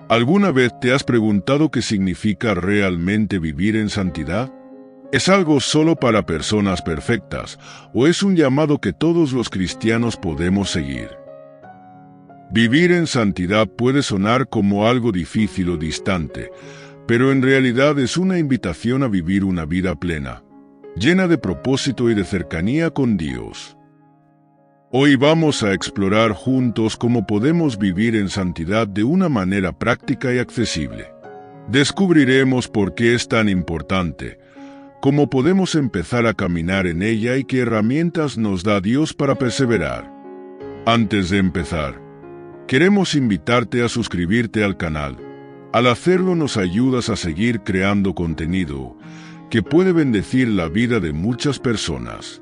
¿Alguna vez te has preguntado qué significa realmente vivir en santidad? ¿Es algo solo para personas perfectas o es un llamado que todos los cristianos podemos seguir? Vivir en santidad puede sonar como algo difícil o distante, pero en realidad es una invitación a vivir una vida plena, llena de propósito y de cercanía con Dios. Hoy vamos a explorar juntos cómo podemos vivir en santidad de una manera práctica y accesible. Descubriremos por qué es tan importante, cómo podemos empezar a caminar en ella y qué herramientas nos da Dios para perseverar. Antes de empezar, queremos invitarte a suscribirte al canal. Al hacerlo nos ayudas a seguir creando contenido que puede bendecir la vida de muchas personas.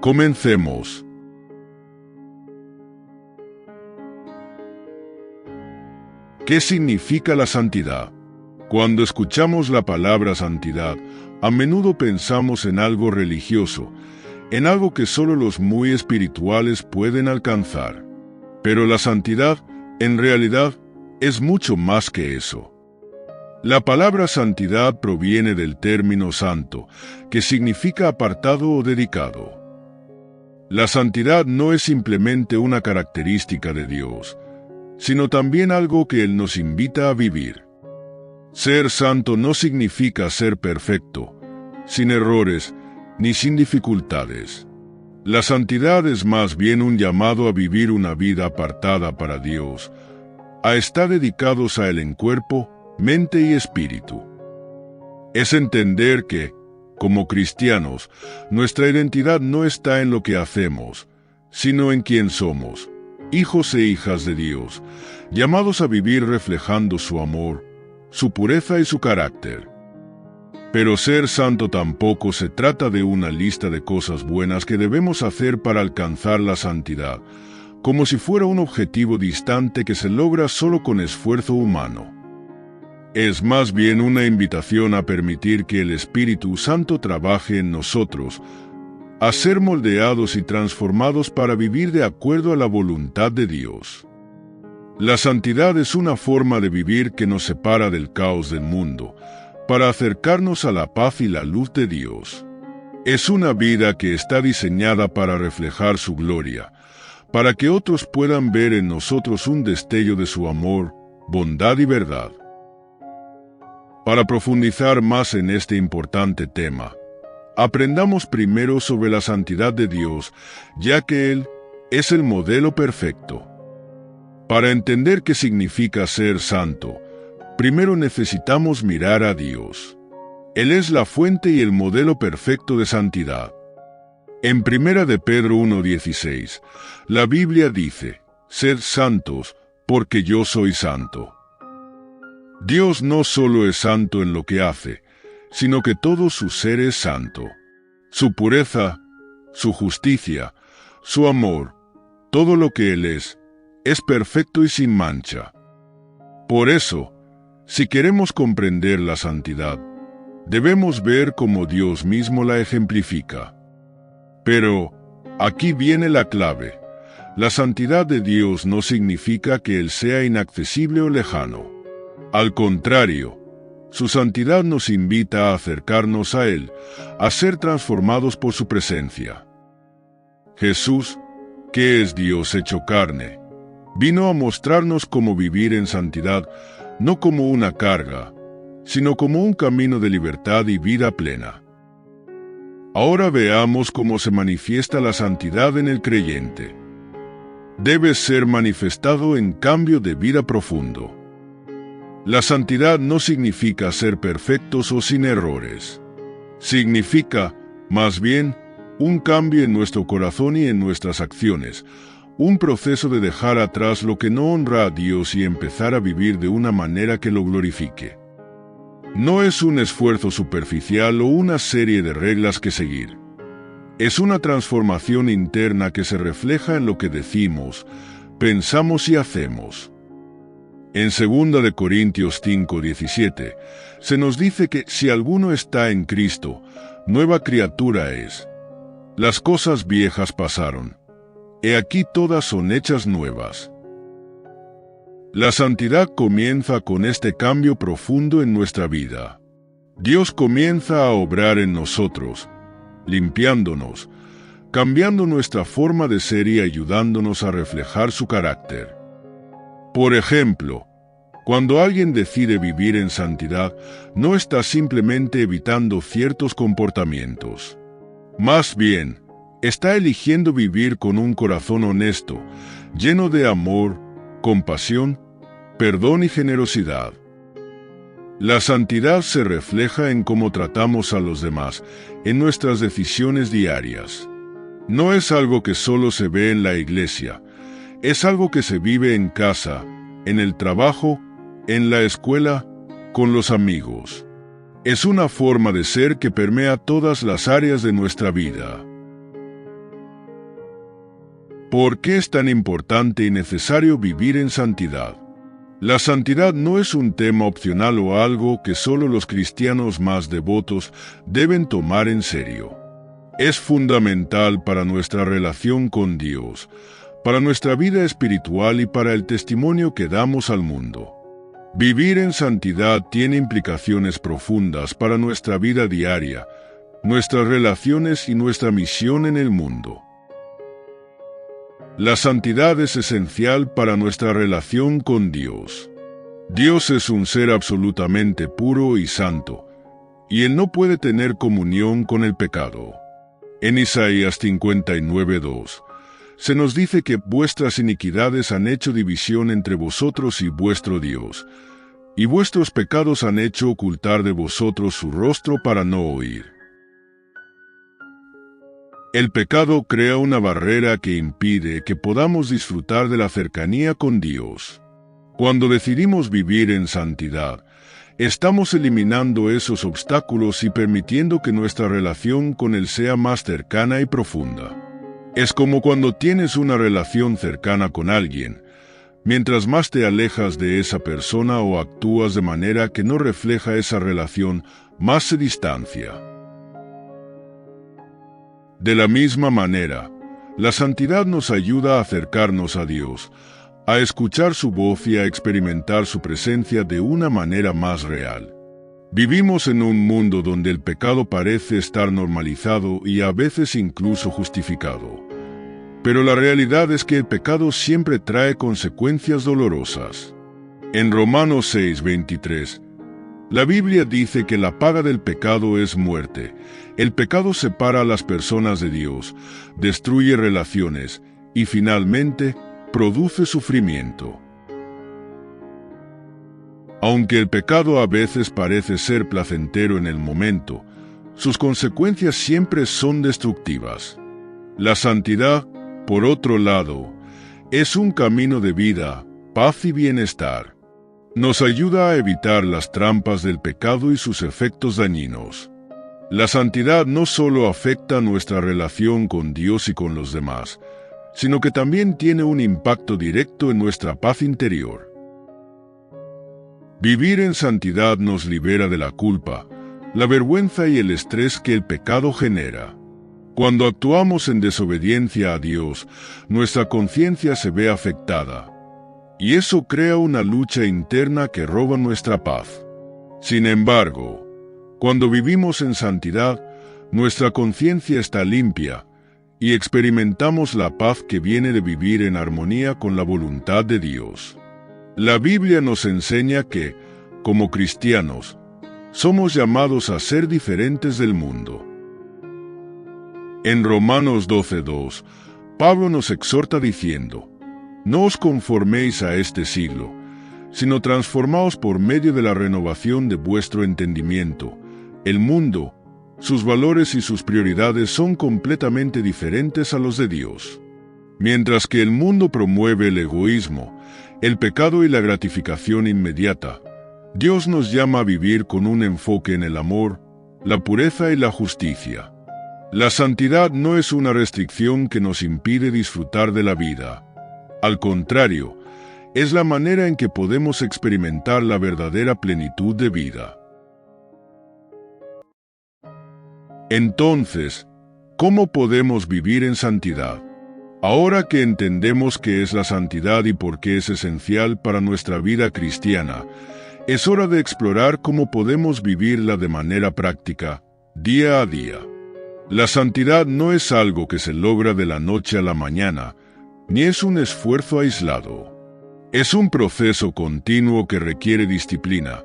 Comencemos. ¿Qué significa la santidad? Cuando escuchamos la palabra santidad, a menudo pensamos en algo religioso, en algo que solo los muy espirituales pueden alcanzar. Pero la santidad, en realidad, es mucho más que eso. La palabra santidad proviene del término santo, que significa apartado o dedicado. La santidad no es simplemente una característica de Dios, sino también algo que Él nos invita a vivir. Ser santo no significa ser perfecto, sin errores ni sin dificultades. La santidad es más bien un llamado a vivir una vida apartada para Dios, a estar dedicados a Él en cuerpo, mente y espíritu. Es entender que, como cristianos, nuestra identidad no está en lo que hacemos, sino en quién somos, hijos e hijas de Dios, llamados a vivir reflejando su amor, su pureza y su carácter. Pero ser santo tampoco se trata de una lista de cosas buenas que debemos hacer para alcanzar la santidad, como si fuera un objetivo distante que se logra solo con esfuerzo humano. Es más bien una invitación a permitir que el Espíritu Santo trabaje en nosotros, a ser moldeados y transformados para vivir de acuerdo a la voluntad de Dios. La santidad es una forma de vivir que nos separa del caos del mundo, para acercarnos a la paz y la luz de Dios. Es una vida que está diseñada para reflejar su gloria, para que otros puedan ver en nosotros un destello de su amor, bondad y verdad. Para profundizar más en este importante tema, aprendamos primero sobre la santidad de Dios, ya que Él es el modelo perfecto. Para entender qué significa ser santo, primero necesitamos mirar a Dios. Él es la fuente y el modelo perfecto de santidad. En 1 de Pedro 1:16, la Biblia dice, «Sed santos, porque yo soy santo». Dios no solo es santo en lo que hace, sino que todo su ser es santo. Su pureza, su justicia, su amor, todo lo que Él es perfecto y sin mancha. Por eso, si queremos comprender la santidad, debemos ver cómo Dios mismo la ejemplifica. Pero, aquí viene la clave. La santidad de Dios no significa que Él sea inaccesible o lejano. Al contrario, su santidad nos invita a acercarnos a Él, a ser transformados por su presencia. Jesús, que es Dios hecho carne, vino a mostrarnos cómo vivir en santidad, no como una carga, sino como un camino de libertad y vida plena. Ahora veamos cómo se manifiesta la santidad en el creyente. Debe ser manifestado en cambio de vida profundo. La santidad no significa ser perfectos o sin errores. Significa, más bien, un cambio en nuestro corazón y en nuestras acciones, un proceso de dejar atrás lo que no honra a Dios y empezar a vivir de una manera que lo glorifique. No es un esfuerzo superficial o una serie de reglas que seguir. Es una transformación interna que se refleja en lo que decimos, pensamos y hacemos. En 2 de Corintios 5:17, se nos dice que si alguno está en Cristo, nueva criatura es. Las cosas viejas pasaron. He aquí todas son hechas nuevas. La santidad comienza con este cambio profundo en nuestra vida. Dios comienza a obrar en nosotros, limpiándonos, cambiando nuestra forma de ser y ayudándonos a reflejar su carácter. Por ejemplo, cuando alguien decide vivir en santidad, no está simplemente evitando ciertos comportamientos. Más bien, está eligiendo vivir con un corazón honesto, lleno de amor, compasión, perdón y generosidad. La santidad se refleja en cómo tratamos a los demás, en nuestras decisiones diarias. No es algo que solo se ve en la iglesia, es algo que se vive en casa, en el trabajo, en la escuela, con los amigos. Es una forma de ser que permea todas las áreas de nuestra vida. ¿Por qué es tan importante y necesario vivir en santidad? La santidad no es un tema opcional o algo que solo los cristianos más devotos deben tomar en serio. Es fundamental para nuestra relación con Dios, para nuestra vida espiritual y para el testimonio que damos al mundo. Vivir en santidad tiene implicaciones profundas para nuestra vida diaria, nuestras relaciones y nuestra misión en el mundo. La santidad es esencial para nuestra relación con Dios. Dios es un ser absolutamente puro y santo, y Él no puede tener comunión con el pecado. En Isaías 59:2, se nos dice que vuestras iniquidades han hecho división entre vosotros y vuestro Dios, y vuestros pecados han hecho ocultar de vosotros su rostro para no oír. El pecado crea una barrera que impide que podamos disfrutar de la cercanía con Dios. Cuando decidimos vivir en santidad, estamos eliminando esos obstáculos y permitiendo que nuestra relación con Él sea más cercana y profunda. Es como cuando tienes una relación cercana con alguien. Mientras más te alejas de esa persona o actúas de manera que no refleja esa relación, más se distancia. De la misma manera, la santidad nos ayuda a acercarnos a Dios, a escuchar su voz y a experimentar su presencia de una manera más real. Vivimos en un mundo donde el pecado parece estar normalizado y a veces incluso justificado. Pero la realidad es que el pecado siempre trae consecuencias dolorosas. En Romanos 6:23, la Biblia dice que la paga del pecado es muerte. El pecado separa a las personas de Dios, destruye relaciones y finalmente produce sufrimiento. Aunque el pecado a veces parece ser placentero en el momento, sus consecuencias siempre son destructivas. La santidad, por otro lado, es un camino de vida, paz y bienestar. Nos ayuda a evitar las trampas del pecado y sus efectos dañinos. La santidad no solo afecta nuestra relación con Dios y con los demás, sino que también tiene un impacto directo en nuestra paz interior. Vivir en santidad nos libera de la culpa, la vergüenza y el estrés que el pecado genera. Cuando actuamos en desobediencia a Dios, nuestra conciencia se ve afectada, y eso crea una lucha interna que roba nuestra paz. Sin embargo, cuando vivimos en santidad, nuestra conciencia está limpia, y experimentamos la paz que viene de vivir en armonía con la voluntad de Dios. La Biblia nos enseña que, como cristianos, somos llamados a ser diferentes del mundo. En Romanos 12:2, Pablo nos exhorta diciendo: no os conforméis a este siglo, sino transformaos por medio de la renovación de vuestro entendimiento. El mundo, sus valores y sus prioridades son completamente diferentes a los de Dios. Mientras que el mundo promueve el egoísmo, el pecado y la gratificación inmediata, Dios nos llama a vivir con un enfoque en el amor, la pureza y la justicia. La santidad no es una restricción que nos impide disfrutar de la vida. Al contrario, es la manera en que podemos experimentar la verdadera plenitud de vida. Entonces, ¿cómo podemos vivir en santidad? Ahora que entendemos qué es la santidad y por qué es esencial para nuestra vida cristiana, es hora de explorar cómo podemos vivirla de manera práctica, día a día. La santidad no es algo que se logra de la noche a la mañana, ni es un esfuerzo aislado. Es un proceso continuo que requiere disciplina,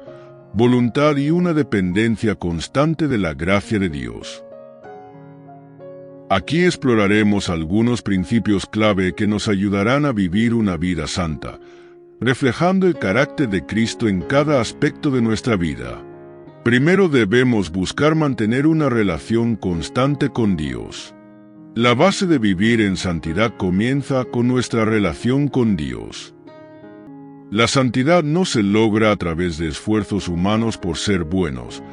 voluntad y una dependencia constante de la gracia de Dios. Aquí exploraremos algunos principios clave que nos ayudarán a vivir una vida santa, reflejando el carácter de Cristo en cada aspecto de nuestra vida. Primero debemos buscar mantener una relación constante con Dios. La base de vivir en santidad comienza con nuestra relación con Dios. La santidad no se logra a través de esfuerzos humanos por ser buenos,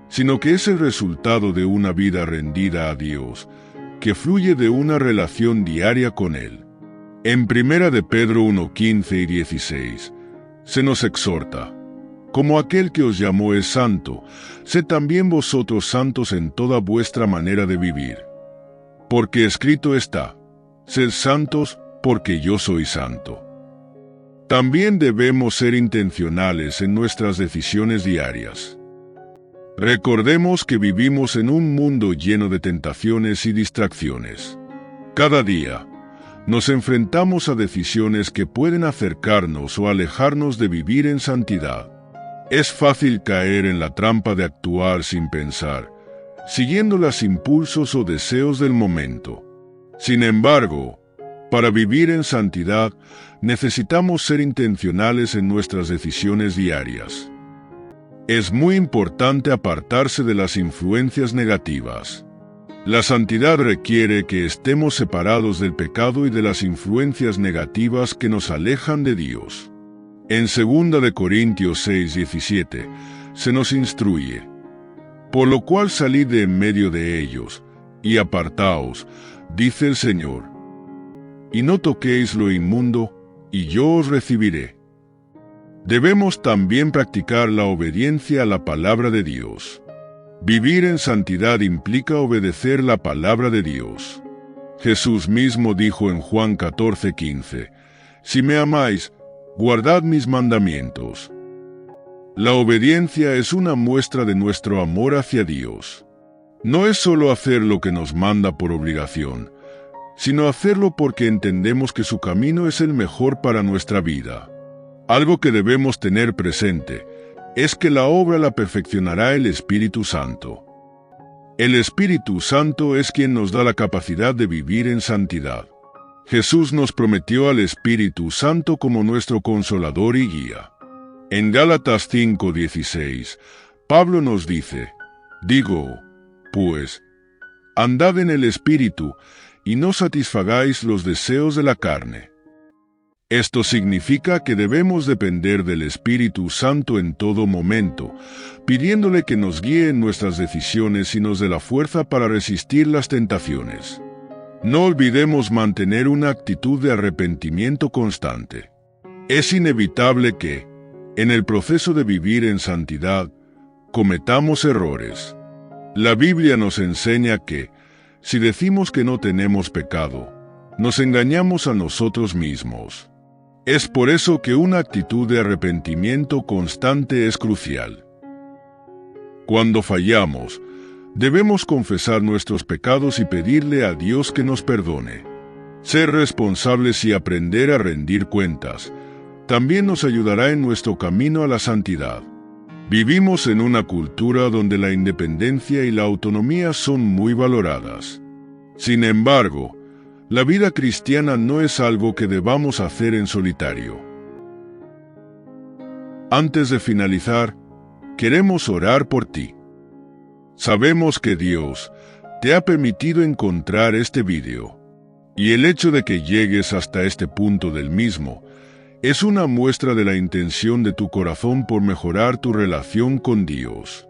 sino que es el resultado de una vida rendida a Dios, que fluye de una relación diaria con Él. En 1 de Pedro 1:15 y 16, se nos exhorta: como aquel que os llamó es santo, sed también vosotros santos en toda vuestra manera de vivir. Porque escrito está: sed santos, porque yo soy santo. También debemos ser intencionales en nuestras decisiones diarias. Recordemos que vivimos en un mundo lleno de tentaciones y distracciones. Cada día, nos enfrentamos a decisiones que pueden acercarnos o alejarnos de vivir en santidad. Es fácil caer en la trampa de actuar sin pensar, siguiendo los impulsos o deseos del momento. Sin embargo, para vivir en santidad, necesitamos ser intencionales en nuestras decisiones diarias. Es muy importante apartarse de las influencias negativas. La santidad requiere que estemos separados del pecado y de las influencias negativas que nos alejan de Dios. En 2 de Corintios 6:17 se nos instruye: por lo cual salid de en medio de ellos, y apartaos, dice el Señor, y no toquéis lo inmundo, y yo os recibiré. Debemos también practicar la obediencia a la palabra de Dios. Vivir en santidad implica obedecer la palabra de Dios. Jesús mismo dijo en Juan 14:15, si me amáis, guardad mis mandamientos. La obediencia es una muestra de nuestro amor hacia Dios. No es solo hacer lo que nos manda por obligación, sino hacerlo porque entendemos que su camino es el mejor para nuestra vida. Algo que debemos tener presente es que la obra la perfeccionará el Espíritu Santo. El Espíritu Santo es quien nos da la capacidad de vivir en santidad. Jesús nos prometió al Espíritu Santo como nuestro consolador y guía. En Gálatas 5:16, Pablo nos dice: digo, pues, andad en el Espíritu, y no satisfagáis los deseos de la carne. Esto significa que debemos depender del Espíritu Santo en todo momento, pidiéndole que nos guíe en nuestras decisiones y nos dé la fuerza para resistir las tentaciones. No olvidemos mantener una actitud de arrepentimiento constante. Es inevitable que, en el proceso de vivir en santidad, cometamos errores. La Biblia nos enseña que, si decimos que no tenemos pecado, nos engañamos a nosotros mismos. Es por eso que una actitud de arrepentimiento constante es crucial. Cuando fallamos, debemos confesar nuestros pecados y pedirle a Dios que nos perdone. Ser responsables y aprender a rendir cuentas también nos ayudará en nuestro camino a la santidad. Vivimos en una cultura donde la independencia y la autonomía son muy valoradas. Sin embargo, la vida cristiana no es algo que debamos hacer en solitario. Antes de finalizar, queremos orar por ti. Sabemos que Dios te ha permitido encontrar este video, y el hecho de que llegues hasta este punto del mismo es una muestra de la intención de tu corazón por mejorar tu relación con Dios.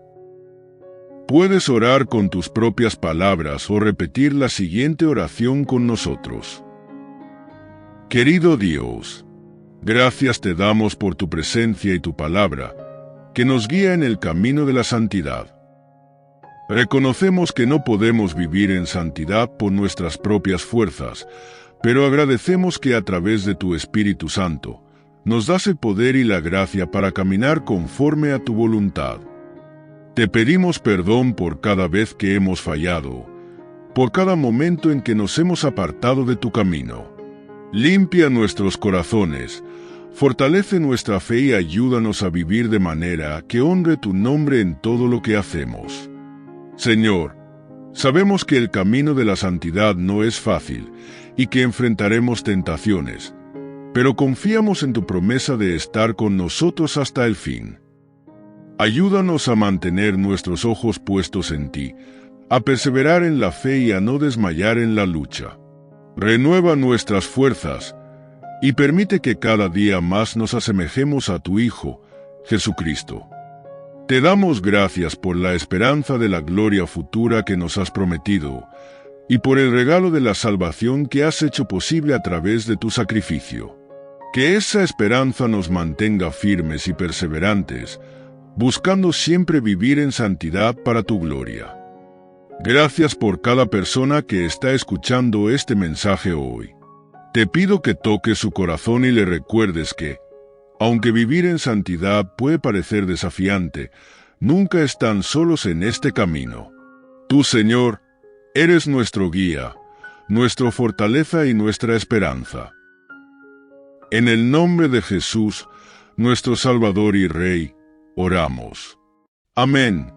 Puedes orar con tus propias palabras o repetir la siguiente oración con nosotros. Querido Dios, gracias te damos por tu presencia y tu palabra, que nos guía en el camino de la santidad. Reconocemos que no podemos vivir en santidad por nuestras propias fuerzas, pero agradecemos que a través de tu Espíritu Santo nos das el poder y la gracia para caminar conforme a tu voluntad. Te pedimos perdón por cada vez que hemos fallado, por cada momento en que nos hemos apartado de tu camino. Limpia nuestros corazones, fortalece nuestra fe y ayúdanos a vivir de manera que honre tu nombre en todo lo que hacemos. Señor, sabemos que el camino de la santidad no es fácil y que enfrentaremos tentaciones, pero confiamos en tu promesa de estar con nosotros hasta el fin. Ayúdanos a mantener nuestros ojos puestos en ti, a perseverar en la fe y a no desmayar en la lucha. Renueva nuestras fuerzas y permite que cada día más nos asemejemos a tu Hijo, Jesucristo. Te damos gracias por la esperanza de la gloria futura que nos has prometido y por el regalo de la salvación que has hecho posible a través de tu sacrificio. Que esa esperanza nos mantenga firmes y perseverantes, buscando siempre vivir en santidad para tu gloria. Gracias por cada persona que está escuchando este mensaje hoy. Te pido que toques su corazón y le recuerdes que, aunque vivir en santidad puede parecer desafiante, nunca están solos en este camino. Tú, Señor, eres nuestro guía, nuestra fortaleza y nuestra esperanza. En el nombre de Jesús, nuestro Salvador y Rey, oramos. Amén.